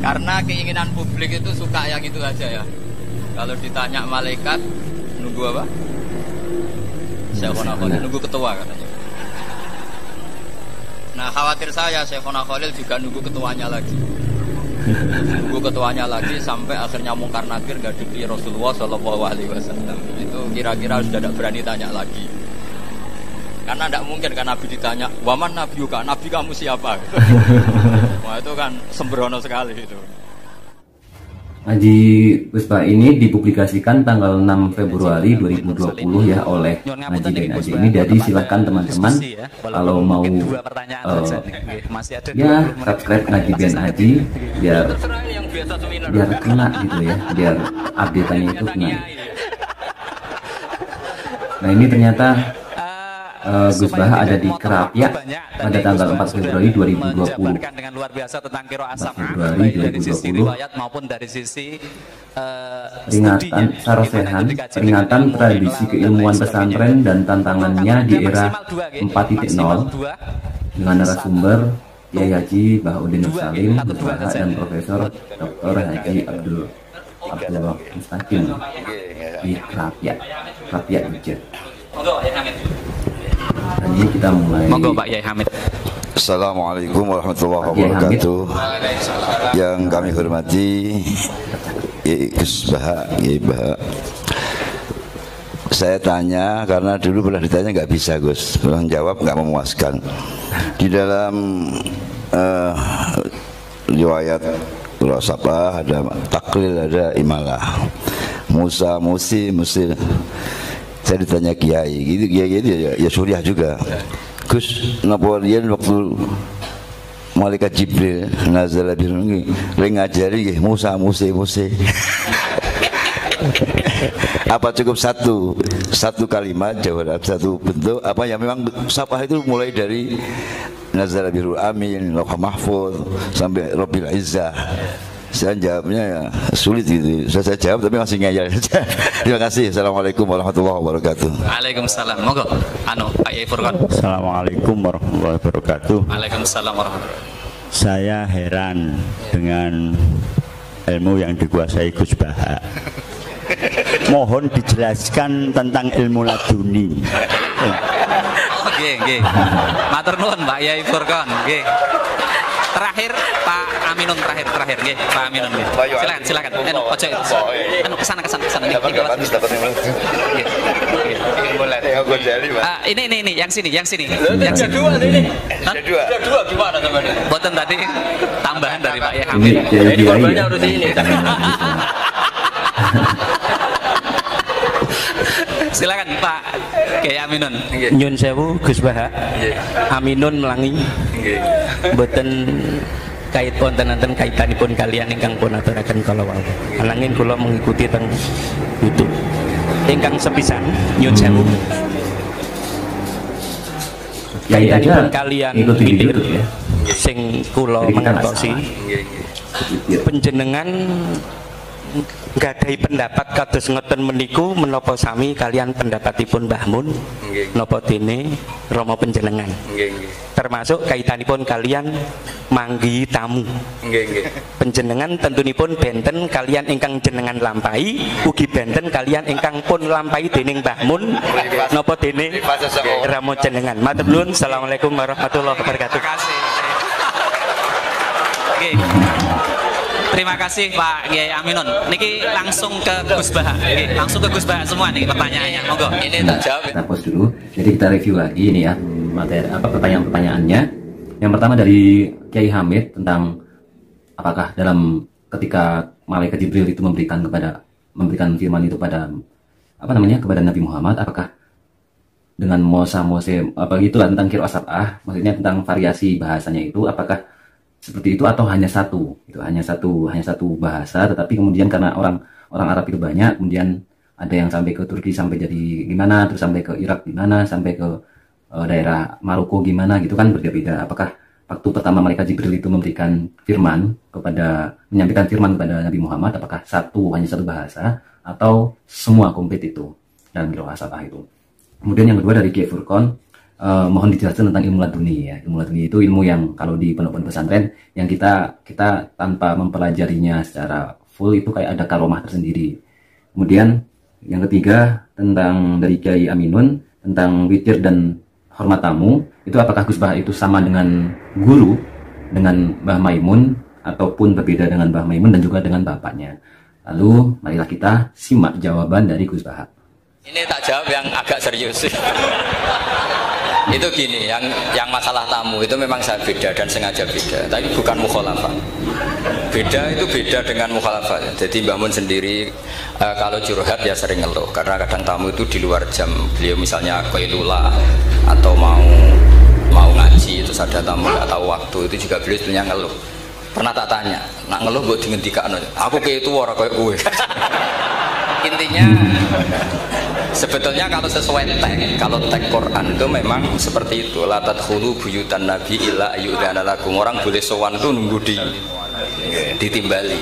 Karena keinginan publik itu suka yang itu aja ya. Kalau ditanya malaikat nunggu apa? Syekhona Khalil nunggu ketua katanya. Nah khawatir saya Syekhona Khalil juga nunggu ketuanya lagi. Nunggu ketuanya lagi sampai akhirnya Mungkar Nakir gak dibeli Rasulullah SAW. Itu kira-kira sudah tidak berani tanya lagi. Karena tidak mungkin kan Nabi ditanya, waman Nabi juga, Nabi kamu siapa? Wah itu kan sembrono sekali itu. Ngaji Gus Bah ini dipublikasikan tanggal 6 Februari 2020 ya oleh Ngaji Ben Aji ini. Jadi silakan teman-teman kalau mau ya subscribe Ngaji Ben Aji biar kena gitu ya, biar update-nya itu kena. Nah ini ternyata Gus Bah ada di Kerapia pada tanggal 4 Februari 2020. Dengan luar biasa tentang qiraat Februari dari sisi 2020. riwayat maupun dari sisi Peringatan Sarosehan, peringatan tradisi keilmuan pesantren dan tantangannya di era 4.0 dengan narasumber Kiai Haji Bahauddin Nur Salim, Gus Bah dan Profesor Dr. Haji Abdul Mustaqim di Kerapia Jogja. Dan ini kita mulai. Monggo Pak Yai Hamid. Assalamualaikum warahmatullahi wabarakatuh. Yang kami hormati Gus Bah, saya tanya karena dulu pernah ditanya nggak bisa Gus, pernah jawab nggak memuaskan. Di dalam riwayat Rasulullah ada taklil, ada imalah, Musa, Musi. Saya ditanya kiai gitu, ya suriah juga. Gus, napa riyen waktu malaikat Jibril nazala biru nggih ngajari nggih Musa. Apa cukup satu kalimat jawab satu bentuk apa yang memang sapah itu mulai dari nazala biru amin, lauh mahfuz sampai Rabbil Izzah. Saya jawabnya ya sulit gitu. Saya jawab tapi masih ngeyel saja. Terima kasih. Assalamualaikum warahmatullahi wabarakatuh. Waalaikumsalam. Monggo Pak Yai Furqan. Assalamualaikum warahmatullahi wabarakatuh. Waalaikumsalam warahmatullahi wabarakatuh. Saya heran dengan ilmu yang dikuasai Gus Bah. Mohon dijelaskan tentang ilmu laduni. Nggih. Matur nuwun Pak Yai Furqan. Nggih. Terakhir Pak Aminun terakhir nggih Pak Aminun nggih. Silakan. Ojo kesana nggih. Ini yang sini. Yang kedua ini. Kedua gimana teman? Boten tadi tambahan dari Pak Yai Hamid. Ini korbannya harus ini. Silakan Pak Kiai Aminun. Nyun sewu Gus Bah. Aminun melangi. Mboten kait wonten kaitanipun kalian ingkang pun aturaken kala wau. Ananging kula mengikuti teng YouTube. Ingkang sepisan nyun sewu. Kaitanipun kalian meeting sing kula mangertosi panjenengan nggadahi pendapat kados ngoten meniku menapa sami kalian pendapatipun Mbah Mun napa dene Rama panjenengan termasuk kaitanipun kalian manggi tamu panjenengan tentunipun benten kalian ingkang jenengan lampahi ugi benten kalian ingkang pun lampahi dening Mbah Mun napa dene Rama jenengan. Matur nuwun. Assalamualaikum warahmatullahi wabarakatuh. Terima kasih Pak Kiai Aminun. Niki langsung ke Gus Bah. Langsung ke Gus Bah semua nih pertanyaannya. Monggo. Ini tak jawab. Kita pause dulu. Jadi kita review lagi ini ya materi pertanyaan-pertanyaannya. Yang pertama dari Kiai Hamid tentang apakah dalam ketika malaikat Jibril itu memberikan firman itu kepada kepada Nabi Muhammad, apakah dengan Mose apa gitulah tentang qiraat sab'ah, maksudnya tentang variasi bahasanya itu apakah seperti itu atau hanya satu bahasa, tetapi kemudian karena orang Arab itu banyak, kemudian ada yang sampai ke Turki sampai jadi gimana, terus sampai ke Irak gimana, sampai ke daerah Maroko gimana gitu kan berbeda-beda. Apakah waktu pertama malaikat Jibril itu menyampaikan firman kepada Nabi Muhammad, apakah hanya satu bahasa atau semua komplit itu dalam qiraat sab'ah itu. Kemudian yang kedua dari Kiai Furqan, mohon dijelaskan tentang ilmu laduni ya. Ilmu laduni itu ilmu yang kalau di pondok pesantren yang kita tanpa mempelajarinya secara full itu kayak ada karomah tersendiri. Kemudian yang ketiga tentang dari Kiai Aminun tentang witir dan hormat tamu, itu apakah Gus Bah itu sama dengan guru, dengan Mbah Maimun, ataupun berbeda dengan Mbah Maimun dan juga dengan bapaknya? Lalu marilah kita simak jawaban dari Gus Bah. Ini tak jawab yang agak serius. Itu gini, yang masalah tamu itu memang saya beda dan sengaja beda, tapi bukan mukhalafah. Beda itu beda dengan mukhalafah. Jadi Mbah Mun sendiri kalau curhat ya sering ngeluh karena kadang tamu itu di luar jam beliau, misalnya qailula atau mau ngaji, terus ada tamu nggak tahu waktu, itu juga beliau sebenarnya ngeluh. Pernah tak tanya, nak ngeluh buat dingendikakno, aku kayak itu ora kayak gue. Intinya sebetulnya kalau sesuai teks, kalau teks Quran itu memang seperti itu. La tadkhulu buyutan nabi illa ayyudzana lakum. Orang boleh sowan itu nunggu ditimbali.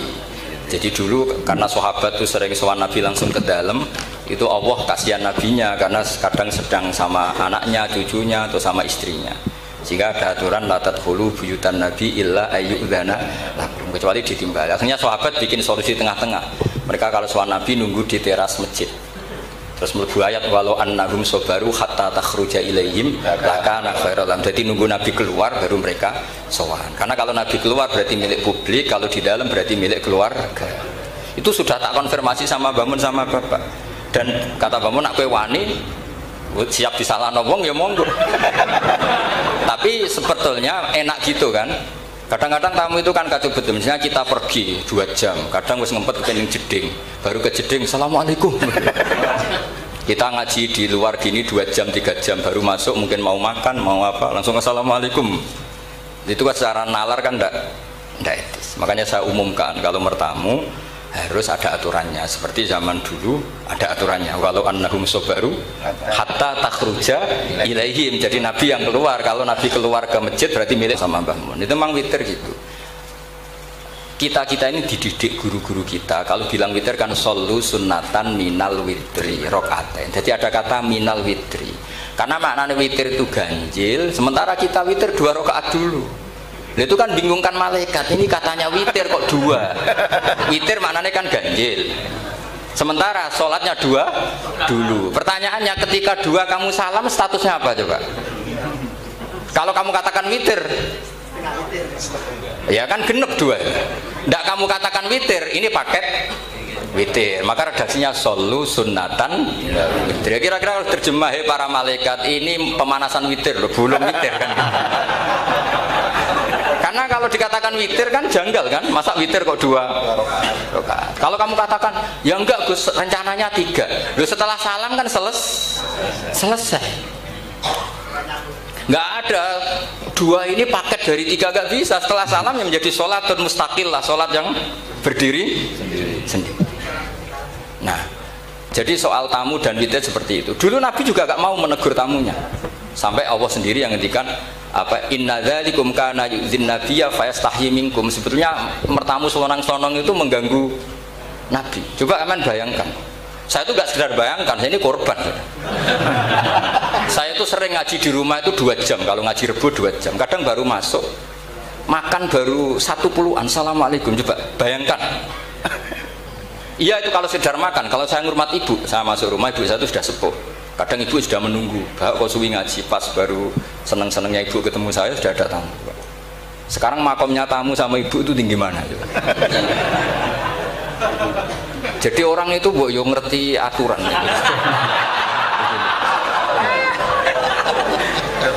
Jadi dulu karena sahabat itu sering sowan Nabi langsung ke dalam, itu Allah kasihan nabinya karena kadang sedang sama anaknya, cucunya atau sama istrinya. Sehingga ada aturan la tadkhulu buyutan nabi illa ayyudzana lakum, kecuali ditimbali. Akhirnya sahabat bikin solusi tengah-tengah. Mereka kalau sowan Nabi nunggu di teras masjid. Terus mlebu ayat walau annahum sabaru hatta takhruja ilaihim lakana khairal lahum. Jadi nunggu Nabi keluar baru mereka sowan. Karena kalau Nabi keluar berarti milik publik, kalau di dalam berarti milik keluarga. Itu sudah tak konfirmasi sama Mbah Mun sama Bapak. Dan kata Mbah Mun, nak kowe wani siap disalahno wong ya monggo. Tapi sebetulnya enak gitu kan. Kadang-kadang tamu itu kan kacau betul. Misalnya kita pergi 2 jam, kadang wis ngempet kepening jeding, baru ke jeding, assalamualaikum. Kita ngaji di luar gini 2 jam 3 jam, baru masuk mungkin mau makan mau apa langsung assalamualaikum. Itu kan secara nalar kan ndak etis. Makanya saya umumkan kalau bertamu harus ada aturannya. Seperti zaman dulu ada aturannya. Walau annahum sabaru hatta takhruja ilaihim. Jadi Nabi yang keluar. Kalau Nabi keluar ke masjid berarti milik sama Mbah Mun. Itu memang witir gitu. Kita ini dididik guru-guru kita. Kalau bilang witir kan solu sunnatan minal witri rokaatain. Jadi ada kata minal witri. Karena maknanya witir itu ganjil. Sementara kita witir 2 rakaat dulu. Itu kan bingungkan malaikat, ini katanya witir kok 2. Witir maknanya kan ganjil. Sementara sholatnya 2 dulu. Pertanyaannya ketika 2 kamu salam statusnya apa coba? Kalau kamu katakan witir, ya kan genep 2. Nggak kamu katakan witir, ini paket witir. Maka redaksinya solu sunnatan witir. Kira-kira harus terjemah para malaikat, ini pemanasan witir loh, belum witir kan. Karena kalau dikatakan witir kan janggal kan, masa witir kok 2 rakaat. Kalau kamu katakan ya enggak Gus, rencananya 3. Loh setelah salam kan selesai. Enggak ada 2 ini paket dari 3, enggak bisa. Setelah salam yang menjadi sholatun mustaqil lah, sholat yang berdiri sendiri. Nah, jadi soal tamu dan witir seperti itu. Dulu Nabi juga enggak mau menegur tamunya. Sampai Allah sendiri yang ngendikan apa inna dzalikum kana yu'dzin nabiyya fayastahyi minkum. Sebetulnya mertamu selonang-selonong itu mengganggu Nabi. Coba kalian bayangkan. Saya itu gak sekedar bayangkan, saya ini korban. Saya itu sering ngaji di rumah itu 2 jam, kalau ngaji Rebo 2 jam. Kadang baru masuk, makan baru 1 assalamualaikum. Coba bayangkan. Iya itu kalau sekedar makan. Kalau saya ngurmat ibu, saya masuk rumah ibu saya itu sudah sepuh. Kadang ibu sudah menunggu, Pak kok suwi ngaji, pas baru seneng-senengnya ibu ketemu saya sudah ada tamu. Sekarang makomnya tamu sama ibu itu tinggi mana? Jadi orang itu yo ngerti aturan.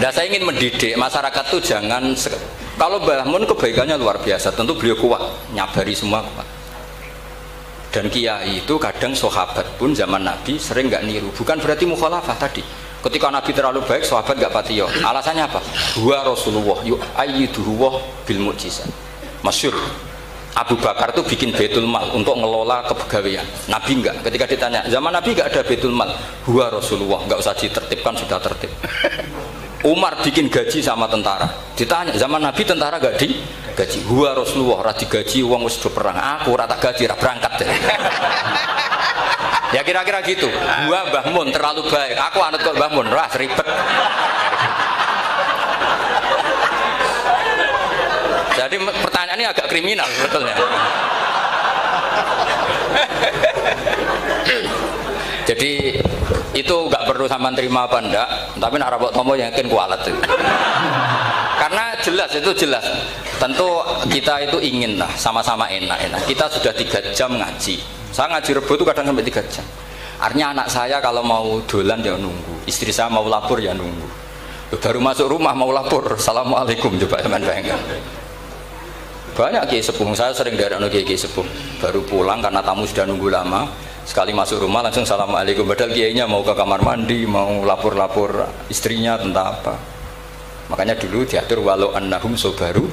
Nah saya ingin mendidik masyarakat tuh jangan kalau Mbah Mun kebaikannya luar biasa, tentu beliau kuat, nyabari semua kuat. Dan kiai itu kadang sahabat pun zaman Nabi sering nggak niru, bukan berarti mukhalafah tadi. Ketika Nabi terlalu baik, sahabat nggak patiyo. Alasannya apa? Huwa Rasulullah yu'ayyiduhu bil mu'jizat. Masyhur. Abu Bakar itu bikin Baitul Mal untuk ngelola kepegawaian. Nabi enggak. Ketika ditanya, zaman Nabi enggak ada Baitul Mal. Huwa Rasulullah, enggak usah ditertibkan sudah tertib. Umar bikin gaji sama tentara. Ditanya, zaman Nabi tentara enggak digaji. Huwa Rasulullah, ora digaji wong wis do perang. Aku ora tak gaji, ora berangkat deh. Ya kira-kira gitu. Gua Mbah Mun terlalu baik. Aku anut kok Mbah Mun, wah ribet. Jadi pertanyaan ini agak kriminal sebetulnya. Jadi itu nggak perlu sama terima apa enggak, tapi nak rabok tomo yakin kualat itu. Karena jelas itu jelas. Tentu kita itu ingin lah sama-sama enak-enak. Kita sudah 3 jam ngaji. Saya ngaji Rebo itu kadang sampai 3 jam. Artinya anak saya kalau mau dolan ya nunggu, istri saya mau lapor ya nunggu. Baru masuk rumah mau lapor, assalamualaikum, coba teman bayangkan. Banyak kiai sepuh, saya sering dari kiai sepuh. Baru pulang karena tamu sudah nunggu lama. Sekali masuk rumah langsung assalamualaikum, padahal kiainya mau ke kamar mandi, mau lapor-lapor istrinya tentang apa. Makanya dulu diatur walau annahum sobaru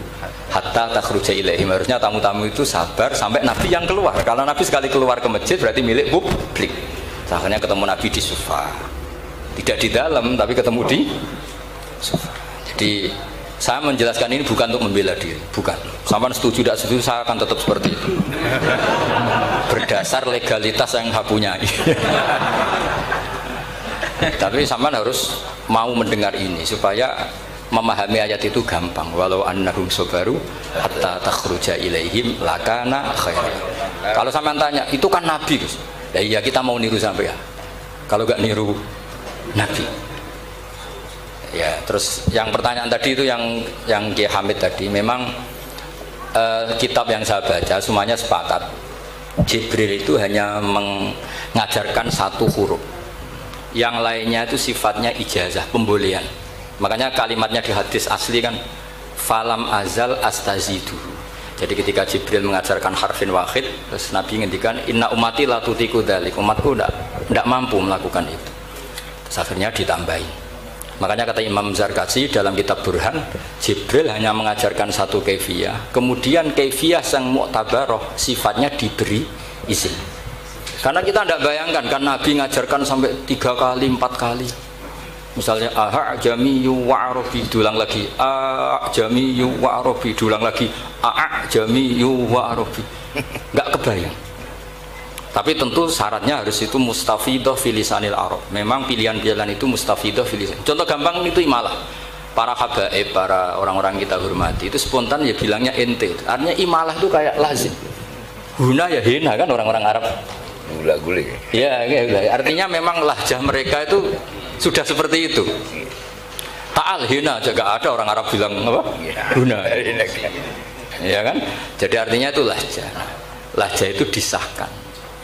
hatta takhruja ilaihim, harusnya tamu-tamu itu sabar sampai Nabi yang keluar. Kalau Nabi sekali keluar ke masjid berarti milik publik. Akhirnya ketemu Nabi di sofa, tidak di dalam tapi ketemu di sofa. Jadi saya menjelaskan ini bukan untuk membela diri, bukan. Sampai setuju tidak setuju saya akan tetap seperti itu. Berdasar legalitas yang saya punyai. Tapi sampean harus mau mendengar ini supaya memahami ayat itu gampang. Walau annahum sabaru hatta takhruja ilaihim lakana khairan. Kalau sampean tanya, itu kan Nabi, Gus. Ya iya, kita mau niru sampai ya. Kalau nggak niru Nabi. Ya, terus yang pertanyaan tadi itu yang Kiai Hamid tadi, memang kitab yang saya baca semuanya sepakat Jibril itu hanya mengajarkan 1 huruf, yang lainnya itu sifatnya ijazah, pembolehan. Makanya kalimatnya di hadis asli kan falam azal astazidu. Jadi ketika Jibril mengajarkan harfin wahid, terus Nabi ngendikan inna ummati la tutiku dzalik, umatku tidak mampu melakukan itu. Terus akhirnya ditambahin. Makanya kata Imam Zarkashi dalam kitab Burhan, Jibril hanya mengajarkan 1 kaifiyah, kemudian kaifiyah yang mu'tabaroh sifatnya diberi izin. Karena kita tidak bayangkan kan Nabi mengajarkan sampai 3 kali, 4 kali. Misalnya a'jamiyyu wa'arabi, diulang lagi a'jamiyyu wa'arabi, diulang lagi a'jamiyyu wa'arabi. Enggak kebayang. Tapi tentu syaratnya harus itu mustafidah filisanil Arab. Memang pilihan-pilihan itu mustafidah filisan. Contoh gampang itu imalah. Para habaib, para orang-orang kita hormati itu spontan ya bilangnya ente. Artinya imalah itu kayak lazim. Huna ya hina kan orang-orang Arab. Gula-guli. Ya, artinya memang lahjah mereka itu sudah seperti itu. Ta'al hina juga ada orang Arab bilang apa? Huna. Ya kan? Jadi artinya itu lahjah. Lahjah itu disahkan.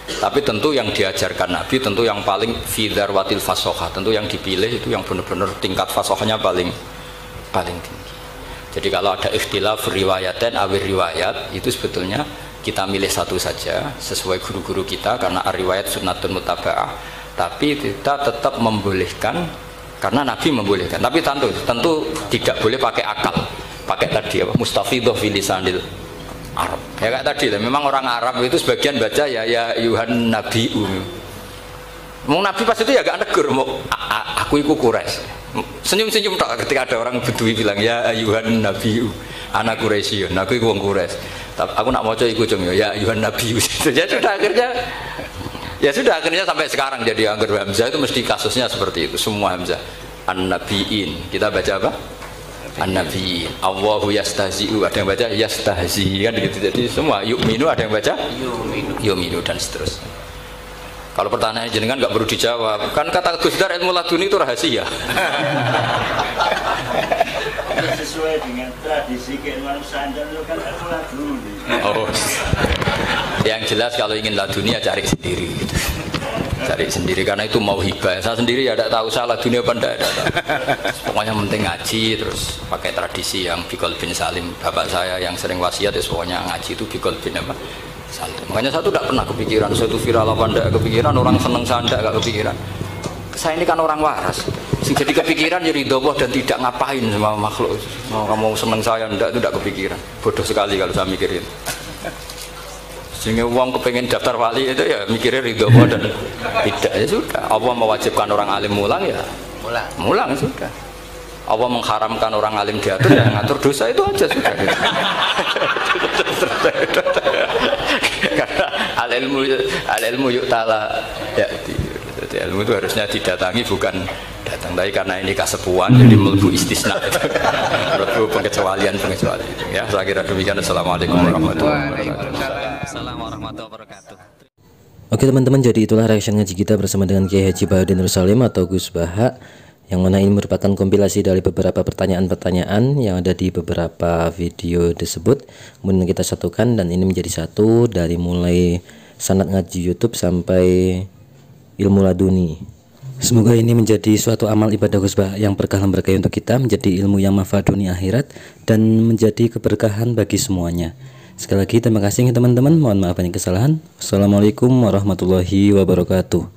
Tapi tentu yang diajarkan Nabi tentu yang paling fidar watil fasoha, tentu yang dipilih itu yang benar-benar tingkat fasohanya paling tinggi. Jadi kalau ada ikhtilaf riwayaten awir riwayat itu sebetulnya kita milih 1 saja sesuai guru-guru kita karena riwayat sunnatun mutaba'ah, tapi kita tetap membolehkan karena Nabi membolehkan. Tapi tentu tidak boleh pakai akal, pakai tadi apa mustafidah filisanil Arab. Ya kayak tadi lah, memang orang Arab itu sebagian baca ya Yuhan Nabiu. Mau Nabi pas itu ya gak negur, mau aku iku Quraisy. Senyum-senyum tak ketika ada orang Bedui bilang ya Yuhan Nabiu, anak Quraisy, aku iku wong Quraisy. Tapi aku nak maca iku cung ya Yuhan Nabiu. Ya sudah akhirnya sampai sekarang jadi angger Hamzah itu mesti kasusnya seperti itu, semua Hamzah. An-Nabiin. Kita baca apa? An-Nabi, Allahu yastahzi'u, ada yang baca yastahzi kan gitu. Jadi semua yu'minu ada yang baca yu'minu dan seterusnya. Kalau pertanyaannya jenengan nggak perlu dijawab. Kan kata Gus Dar ilmu laduni itu rahasia. Sesuai dengan tradisi keilmuan pesantren itu kan ilmu laduni. Oh. Yang jelas kalau ingin laduni ya cari sendiri. Cari sendiri karena itu mau hibah. Saya sendiri ya tidak tahu salah dunia apa enggak. Pokoknya penting ngaji terus pakai tradisi yang Bikol bin Salim. Bapak saya yang sering wasiat ya pokoknya ngaji itu Bikol bin apa? Salim. Makanya saya tuh tidak pernah kepikiran saya itu viral apa enggak kepikiran, orang seneng saya enggak kepikiran. Saya ini kan orang waras. Jadi kepikiran jadi doboh dan tidak ngapain sama makhluk. Mau kamu seneng saya enggak itu tidak kepikiran. Bodoh sekali kalau saya mikirin. Sehingga uang kepengen daftar wali itu ya mikirnya ridho dan tidak, ya sudah. Allah mewajibkan orang alim mulang ya mulang sudah. Allah mengharamkan orang alim diatur ya ngatur dosa itu aja sudah. Karena al ilmu yu'tala ya. Jadi ilmu itu harusnya didatangi bukan datang, tapi karena ini kasepuan jadi melebu istisna itu. Melebu pengecualian itu ya. Saya kira demikian. Assalamualaikum warahmatullahi wabarakatuh. Assalamualaikum warahmatullahi wabarakatuh. Oke teman-teman, jadi itulah reaction ngaji kita bersama dengan Kiai Haji Baharudin Nur Salim atau Gus Baha, yang mana ini merupakan kompilasi dari beberapa pertanyaan-pertanyaan yang ada di beberapa video tersebut, kemudian kita satukan dan ini menjadi satu, dari mulai sanad ngaji YouTube sampai ilmu laduni. Semoga ini menjadi suatu amal ibadah Gus Baha yang berkah dan berkah untuk kita, menjadi ilmu yang manfaat dunia akhirat dan menjadi keberkahan bagi semuanya. Sekali lagi terima kasih teman-teman, mohon maaf banyak kesalahan. Wassalamualaikum warahmatullahi wabarakatuh.